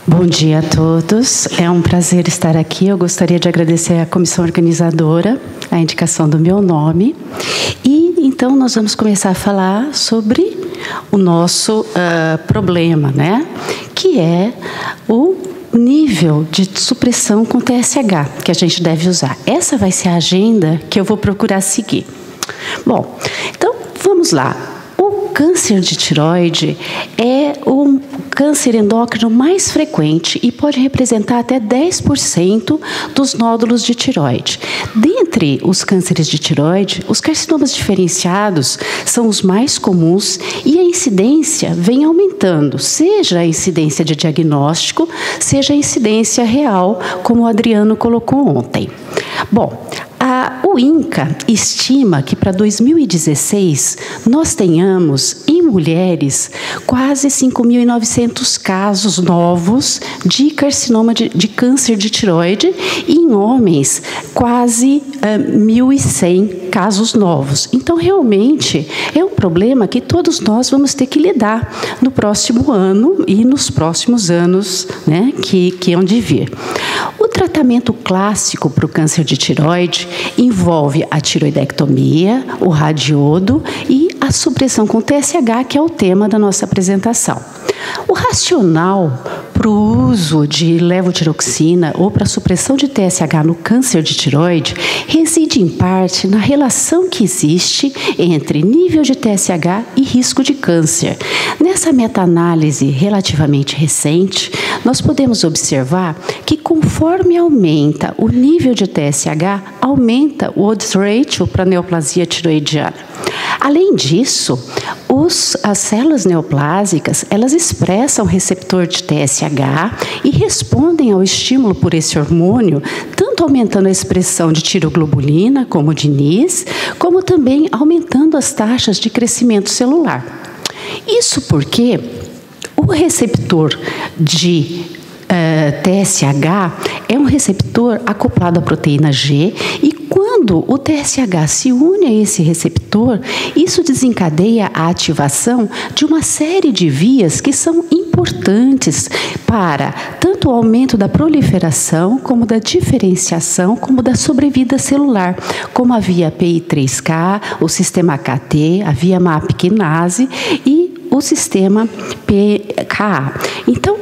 Bom dia a todos. É um prazer estar aqui. Eu gostaria de agradecer à comissão organizadora a indicação do meu nome. E então nós vamos começar a falar sobre o nosso problema, né? Que é o nível de supressão com TSH que a gente deve usar. Essa vai ser a agenda que eu vou procurar seguir. Bom, então vamos lá. O câncer de tireoide é o câncer endócrino mais frequente e pode representar até 10% dos nódulos de tireoide. Dentre os cânceres de tireoide, os carcinomas diferenciados são os mais comuns e a incidência vem aumentando, seja a incidência de diagnóstico, seja a incidência real, como o Adriano colocou ontem. Bom, o INCA estima que para 2016 nós tenhamos em mulheres quase 5.900 casos novos de carcinoma de câncer de tireoide e em homens quase 1.100 casos novos. Então, realmente, é um problema que todos nós vamos ter que lidar no próximo ano e nos próximos anos, né, que hão de vir. O tratamento clássico para o câncer de tireoide envolve a tiroidectomia, o radiodo e a supressão com TSH, que é o tema da nossa apresentação. O racional para o uso de levotiroxina ou para a supressão de TSH no câncer de tireoide reside em parte na relação que existe entre nível de TSH e risco de câncer. Nessa meta-análise relativamente recente, nós podemos observar que conforme aumenta o nível de TSH, aumenta o odds ratio para a neoplasia tiroidiana. Além disso, as células neoplásicas, elas expressam receptor de TSH e respondem ao estímulo por esse hormônio, tanto aumentando a expressão de tiroglobulina, como de NIS, como também aumentando as taxas de crescimento celular. Isso porque o receptor de TSH é um receptor acoplado à proteína G e quando o TSH se une a esse receptor, isso desencadeia a ativação de uma série de vias que são importantes para tanto o aumento da proliferação, como da diferenciação, como da sobrevida celular, como a via PI3K, o sistema KT, a via MAP quinase e o sistema PKA. Então,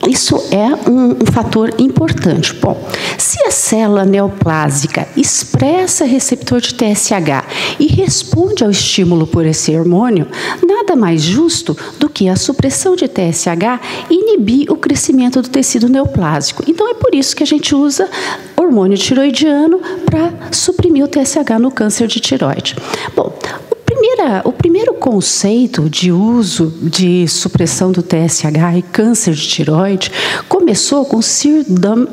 isso é um fator importante. Bom, se a célula neoplásica expressa receptor de TSH e responde ao estímulo por esse hormônio, nada mais justo do que a supressão de TSH inibir o crescimento do tecido neoplásico. Então, é por isso que a gente usa hormônio tiroidiano para suprimir o TSH no câncer de tireoide. Bom, o primeiro conceito de uso de supressão do TSH e câncer de tireoide começou com Sir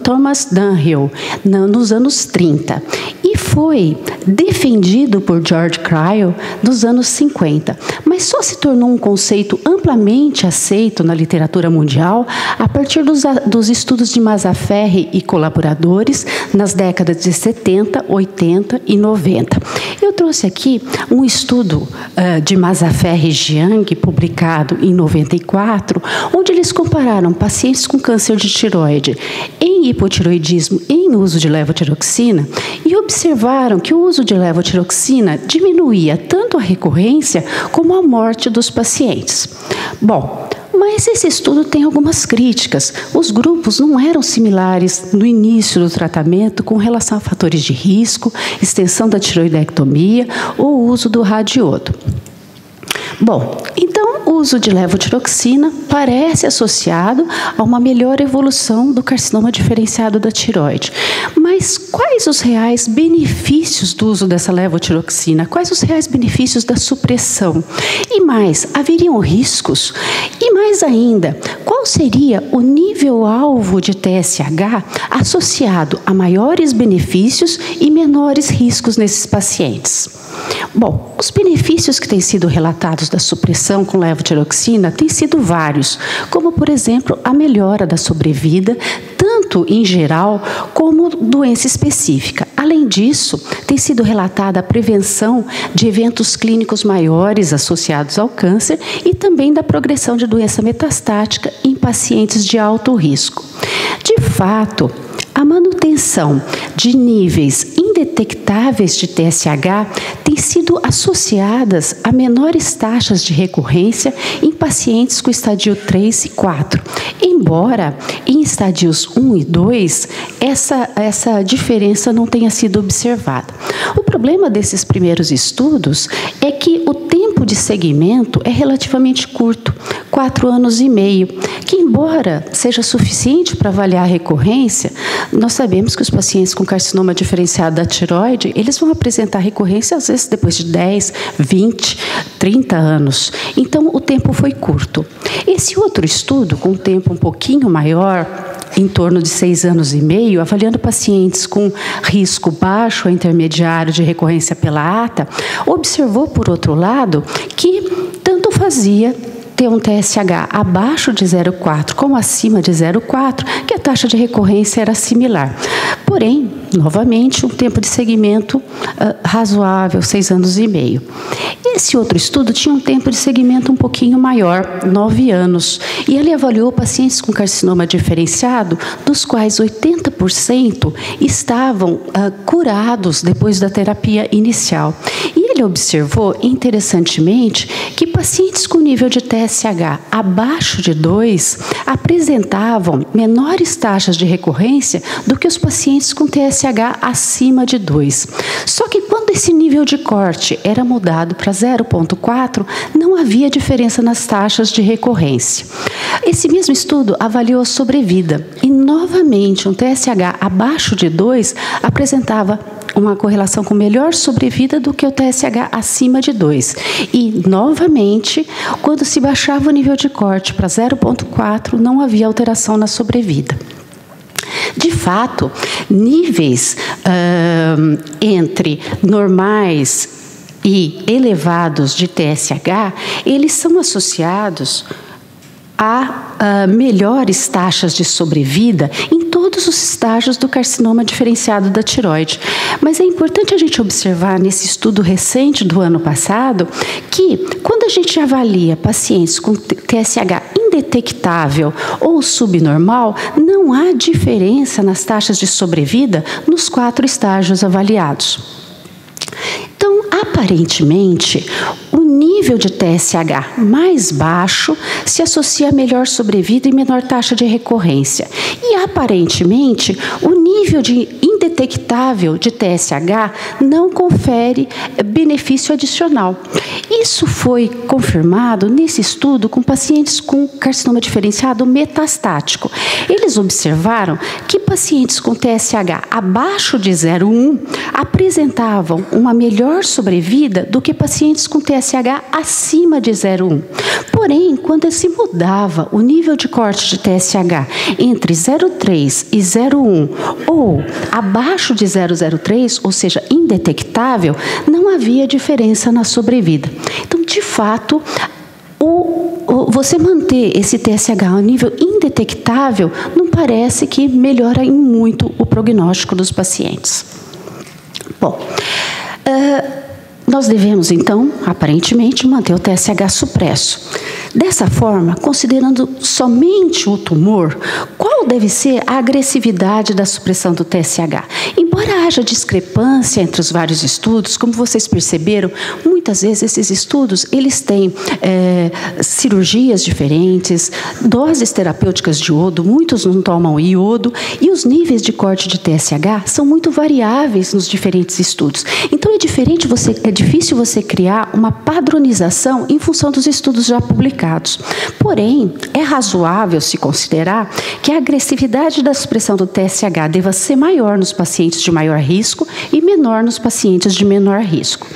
Thomas Dunhill, nos anos 30, e foi defendido por George Cryle nos anos 50, mas só se tornou um conceito amplamente aceito na literatura mundial a partir dos estudos de Mazzaferri e colaboradores nas décadas de 70, 80 e 90. Eu trouxe aqui um estudo de Mazzaferri e Jiang, publicado em 94, onde eles compararam pacientes com câncer de tireoide em hipotireoidismo em uso de levotiroxina e observaram que o uso de levotiroxina diminuía tanto a recorrência como a morte dos pacientes. Bom, mas esse estudo tem algumas críticas. Os grupos não eram similares no início do tratamento com relação a fatores de risco, extensão da tiroidectomia ou uso do radiodo. Bom, então o uso de levotiroxina parece associado a uma melhor evolução do carcinoma diferenciado da tireoide. Mas quais os reais benefícios do uso dessa levotiroxina? Quais os reais benefícios da supressão? E mais, haveriam riscos? E mais ainda, qual seria o nível-alvo de TSH associado a maiores benefícios e menores riscos nesses pacientes? Bom, os benefícios que têm sido relatados da supressão com levotiroxina têm sido vários, como, por exemplo, a melhora da sobrevida, tanto tanto em geral como doença específica. Além disso, tem sido relatada a prevenção de eventos clínicos maiores associados ao câncer e também da progressão de doença metastática em pacientes de alto risco. De fato, a manutenção de níveis indetectáveis de TSH tem sido associadas a menores taxas de recorrência em pacientes com estadio 3 e 4, embora em estadios 1 e 2 essa diferença não tenha sido observada. O problema desses primeiros estudos é que o tempo de seguimento é relativamente curto, 4 anos e meio, que embora seja suficiente para avaliar a recorrência, nós sabemos que os pacientes com carcinoma diferenciado da tireoide, eles vão apresentar recorrência às vezes depois de 10, 20, 30 anos. Então, o tempo foi curto. Esse outro estudo, com um tempo um pouquinho maior, em torno de 6 anos e meio, avaliando pacientes com risco baixo a intermediário de recorrência pela ATA, observou, por outro lado, que tanto fazia ter um TSH abaixo de 0,4 como acima de 0,4, que a taxa de recorrência era similar. Porém, novamente, um tempo de seguimento razoável, 6 anos e meio. Esse outro estudo tinha um tempo de seguimento um pouquinho maior, 9 anos, e ele avaliou pacientes com carcinoma diferenciado, dos quais 80% estavam curados depois da terapia inicial. E ele observou, interessantemente, que pacientes com nível de TSH abaixo de 2 apresentavam menores taxas de recorrência do que os pacientes com TSH acima de 2. Só que quando esse nível de corte era mudado para 0,4, não havia diferença nas taxas de recorrência. Esse mesmo estudo avaliou a sobrevida e, novamente, um TSH abaixo de 2 apresentava uma correlação com melhor sobrevida do que o TSH acima de 2. E, novamente, quando se baixava o nível de corte para 0,4, não havia alteração na sobrevida. De fato, níveis entre normais e elevados de TSH, eles são associados a melhores taxas de sobrevida em todos os estágios do carcinoma diferenciado da tireoide. Mas é importante a gente observar nesse estudo recente do ano passado que, quando a gente avalia pacientes com TSH indetectável ou subnormal, não há diferença nas taxas de sobrevida nos 4 estágios avaliados. Então, aparentemente, o nível de TSH mais baixo se associa a melhor sobrevida e menor taxa de recorrência. E, aparentemente, o nível de indetectável de TSH não confere benefício adicional. Isso foi confirmado nesse estudo com pacientes com carcinoma diferenciado metastático. Eles observaram que pacientes com TSH abaixo de 0,1 apresentavam uma melhor sobrevida do que pacientes com TSH acima de 0,1. Porém, quando se mudava o nível de corte de TSH entre 0,3 e 0,1 ou abaixo de 0,03, ou seja, indetectável, não havia diferença na sobrevida. Então, de fato, você manter esse TSH a nível indetectável não parece que melhora em muito o prognóstico dos pacientes. Bom, nós devemos, então, aparentemente, manter o TSH supresso. Dessa forma, considerando somente o tumor, qual deve ser a agressividade da supressão do TSH? Embora haja discrepância entre os vários estudos, como vocês perceberam, muitas vezes esses estudos eles têm cirurgias diferentes, doses terapêuticas de iodo, muitos não tomam iodo, e os níveis de corte de TSH são muito variáveis nos diferentes estudos. Então, é difícil você criar uma padronização em função dos estudos já publicados. Porém, é razoável se considerar que a agressividade da supressão do TSH deva ser maior nos pacientes de maior risco e menor nos pacientes de menor risco.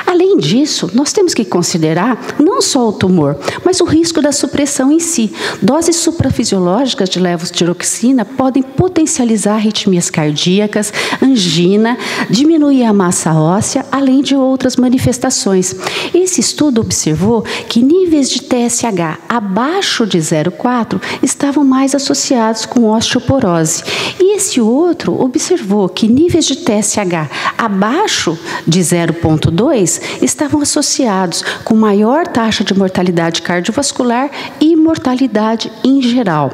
Além Além disso, nós temos que considerar não só o tumor, mas o risco da supressão em si. Doses suprafisiológicas de levotiroxina podem potencializar arritmias cardíacas, angina, diminuir a massa óssea, além de outras manifestações. Esse estudo observou que níveis de TSH abaixo de 0,4 estavam mais associados com osteoporose. E esse outro observou que níveis de TSH abaixo de 0,2 estavam associados com maior taxa de mortalidade cardiovascular e mortalidade em geral.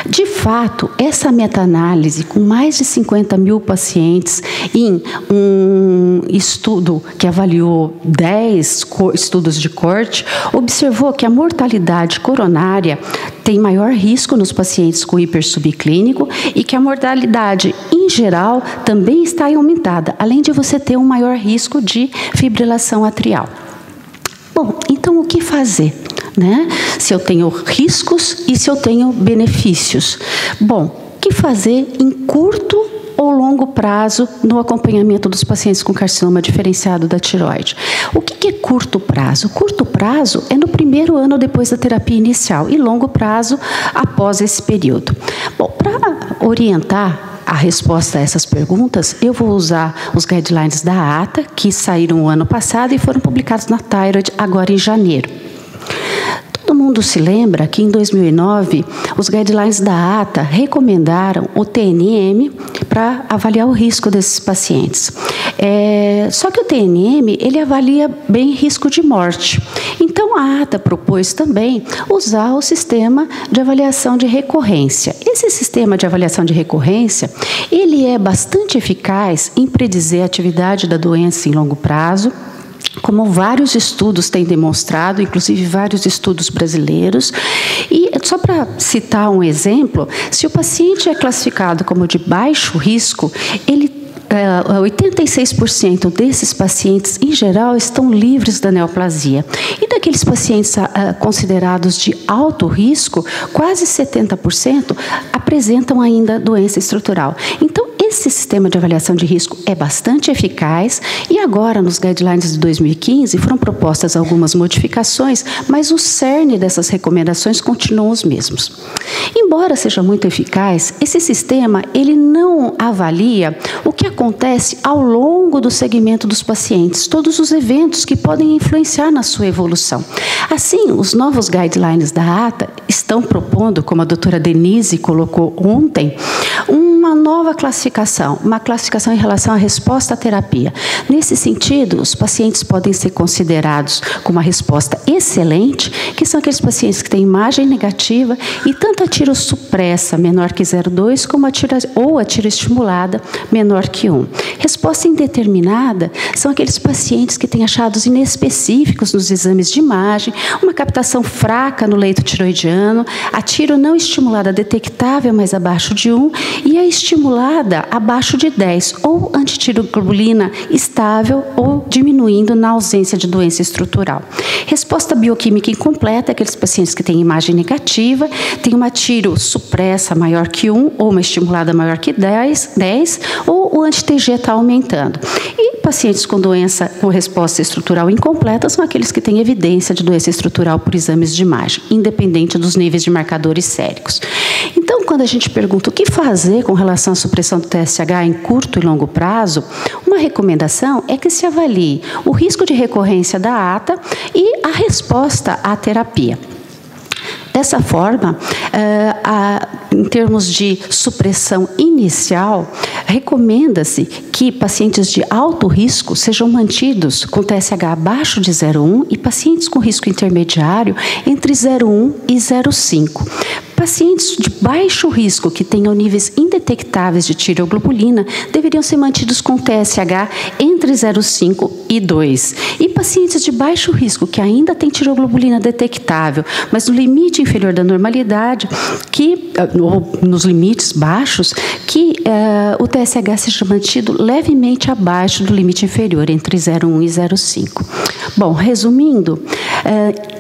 De fato, essa meta-análise, com mais de 50 mil pacientes em um estudo que avaliou 10 estudos de corte, observou que a mortalidade coronária tem maior risco nos pacientes com hipersubclínico e que a mortalidade, em geral, também está aumentada, além de você ter um maior risco de fibrilação atrial. Bom, então o que fazer? Se eu tenho riscos e se eu tenho benefícios. Bom, o que fazer em curto ou longo prazo no acompanhamento dos pacientes com carcinoma diferenciado da tireoide? O que é curto prazo? Curto prazo é no primeiro ano depois da terapia inicial e longo prazo após esse período. Bom, para orientar a resposta a essas perguntas, eu vou usar os guidelines da ATA, que saíram o ano passado e foram publicados na Thyroid agora em janeiro. Todo mundo se lembra que em 2009, os guidelines da ATA recomendaram o TNM para avaliar o risco desses pacientes. Só que o TNM, ele avalia bem risco de morte. Então, a ATA propôs também usar o sistema de avaliação de recorrência. Esse sistema de avaliação de recorrência, ele é bastante eficaz em predizer a atividade da doença em longo prazo, como vários estudos têm demonstrado, inclusive vários estudos brasileiros. E só para citar um exemplo, se o paciente é classificado como de baixo risco, 86% desses pacientes, em geral, estão livres da neoplasia. E daqueles pacientes considerados de alto risco, quase 70% apresentam ainda doença estrutural. Então, esse sistema de avaliação de risco é bastante eficaz e agora, nos guidelines de 2015, foram propostas algumas modificações, mas o cerne dessas recomendações continuam os mesmos. Embora seja muito eficaz, esse sistema ele não avalia o que acontece ao longo do segmento dos pacientes, todos os eventos que podem influenciar na sua evolução. Assim, os novos guidelines da ATA estão propondo, como a doutora Denise colocou ontem, uma nova classificação, uma classificação em relação à resposta à terapia. Nesse sentido, os pacientes podem ser considerados com uma resposta excelente, que são aqueles pacientes que têm imagem negativa e tanto a tirosupressa menor que 0,2 como a tiroestimulada menor que 1. Resposta indeterminada são aqueles pacientes que têm achados inespecíficos nos exames de imagem, uma captação fraca no leito tiroidiano, a tiro não estimulada detectável, mas abaixo de 1, e a estimulada abaixo de 10, ou antitiroglobulina estável ou diminuindo na ausência de doença estrutural. Resposta bioquímica incompleta, aqueles pacientes que têm imagem negativa, têm uma tiro supressa maior que 1, ou uma estimulada maior que 10 ou o anti-TG está aumentando. E pacientes com doença com resposta estrutural incompleta são aqueles que têm evidência de doença estrutural por exames de imagem, independente dos níveis de marcadores séricos. Então, quando a gente pergunta o que fazer com relação à supressão do TSH em curto e longo prazo, uma recomendação é que se avalie o risco de recorrência da ATA e a resposta à terapia. Dessa forma, em termos de supressão inicial, recomenda-se que pacientes de alto risco sejam mantidos com TSH abaixo de 0,1 e pacientes com risco intermediário entre 0,1 e 0,5. Pacientes de baixo risco que tenham níveis indetectáveis de tireoglobulina deveriam ser mantidos com TSH entre 0,5 e 2. E pacientes de baixo risco que ainda têm tireoglobulina detectável, mas no limite inferior da normalidade, ou nos limites baixos, que o TSH seja mantido levemente abaixo do limite inferior, entre 0,1 e 0,5. Bom, resumindo,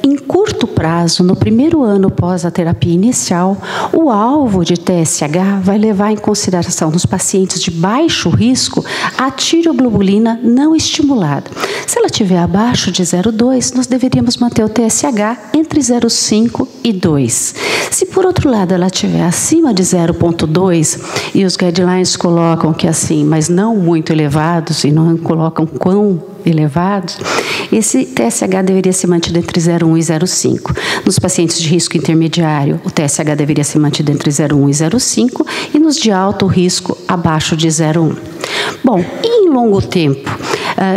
em curto prazo, no primeiro ano pós a terapia inicial, inicial, o alvo de TSH vai levar em consideração nos pacientes de baixo risco a tireoglobulina não estimulada. Se ela estiver abaixo de 0,2, nós deveríamos manter o TSH entre 0,5 e 2. Se por outro lado ela estiver acima de 0,2, e os guidelines colocam que assim, mas não muito elevados, e não colocam quão elevados, esse TSH deveria ser mantido entre 0,1 e 0,5. Nos pacientes de risco intermediário, o TSH deveria ser mantido entre 0,1 e 0,5, e nos de alto risco, abaixo de 0,1. Bom, e em longo tempo?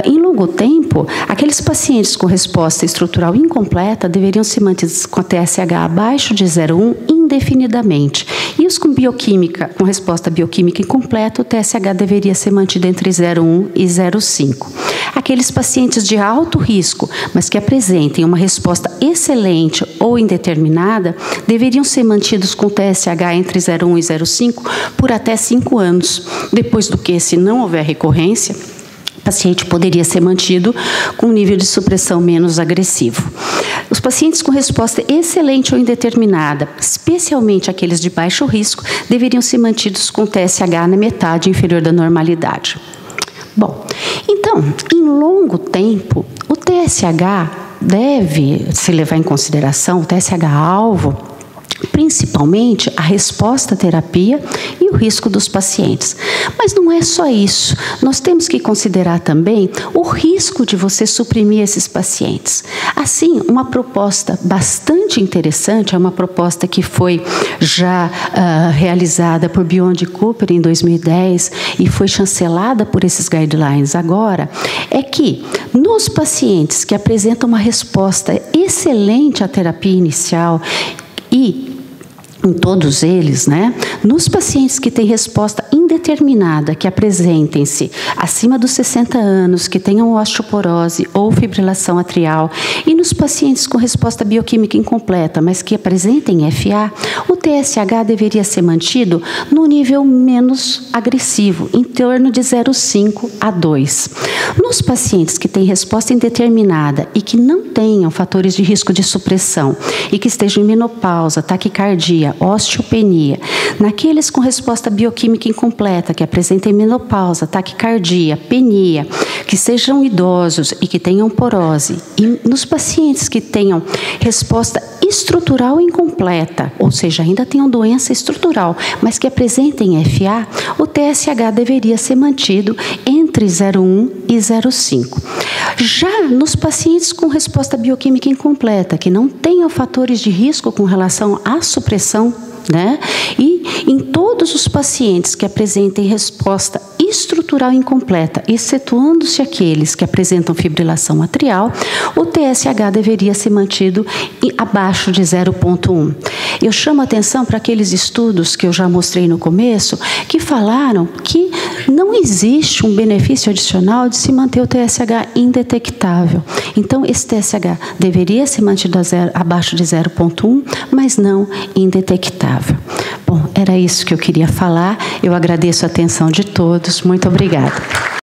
Em longo tempo, aqueles pacientes com resposta estrutural incompleta deveriam ser mantidos com a TSH abaixo de 0,1 indefinidamente. E os com bioquímica, com resposta bioquímica incompleta, o TSH deveria ser mantido entre 0,1 e 0,5. Aqueles pacientes de alto risco, mas que apresentem uma resposta excelente ou indeterminada, deveriam ser mantidos com TSH entre 0,1 e 0,5 por até 5 anos. Depois do que, se não houver recorrência, o paciente poderia ser mantido com um nível de supressão menos agressivo. Os pacientes com resposta excelente ou indeterminada, especialmente aqueles de baixo risco, deveriam ser mantidos com TSH na metade inferior da normalidade. Bom, então, em longo tempo, o TSH deve se levar em consideração, o TSH-alvo, principalmente a resposta à terapia e o risco dos pacientes. Mas não é só isso. Nós temos que considerar também o risco de você suprimir esses pacientes. Assim, uma proposta bastante interessante, é uma proposta que foi já realizada por Beyond Cooper em 2010 e foi chancelada por esses guidelines agora, é que nos pacientes que apresentam uma resposta excelente à terapia inicial e em todos eles, né? Nos pacientes que têm resposta indeterminada, que apresentem-se acima dos 60 anos, que tenham osteoporose ou fibrilação atrial, e nos pacientes com resposta bioquímica incompleta, mas que apresentem FA, o TSH deveria ser mantido no nível menos agressivo, em torno de 0,5 a 2. Nos pacientes que têm resposta indeterminada e que não tenham fatores de risco de supressão e que estejam em menopausa, taquicardia, osteopenia, naqueles com resposta bioquímica incompleta, que apresentem menopausa, taquicardia, penia, que sejam idosos e que tenham porose, e nos pacientes que tenham resposta estrutural incompleta, ou seja, ainda tenham doença estrutural, mas que apresentem FA, o TSH deveria ser mantido entre 0,1 e 0,5. Já nos pacientes com resposta bioquímica incompleta, que não tenham fatores de risco com relação à supressão, né? E em todos os pacientes que apresentem resposta estrutural incompleta, excetuando-se aqueles que apresentam fibrilação atrial, o TSH deveria ser mantido abaixo de 0,1. Eu chamo a atenção para aqueles estudos que eu já mostrei no começo, que falaram que não existe um benefício adicional de se manter o TSH indetectável. Então, esse TSH deveria ser mantido abaixo de 0,1, mas não indetectável. Bom, era isso que eu queria falar. Eu agradeço a atenção de todos. Muito obrigada.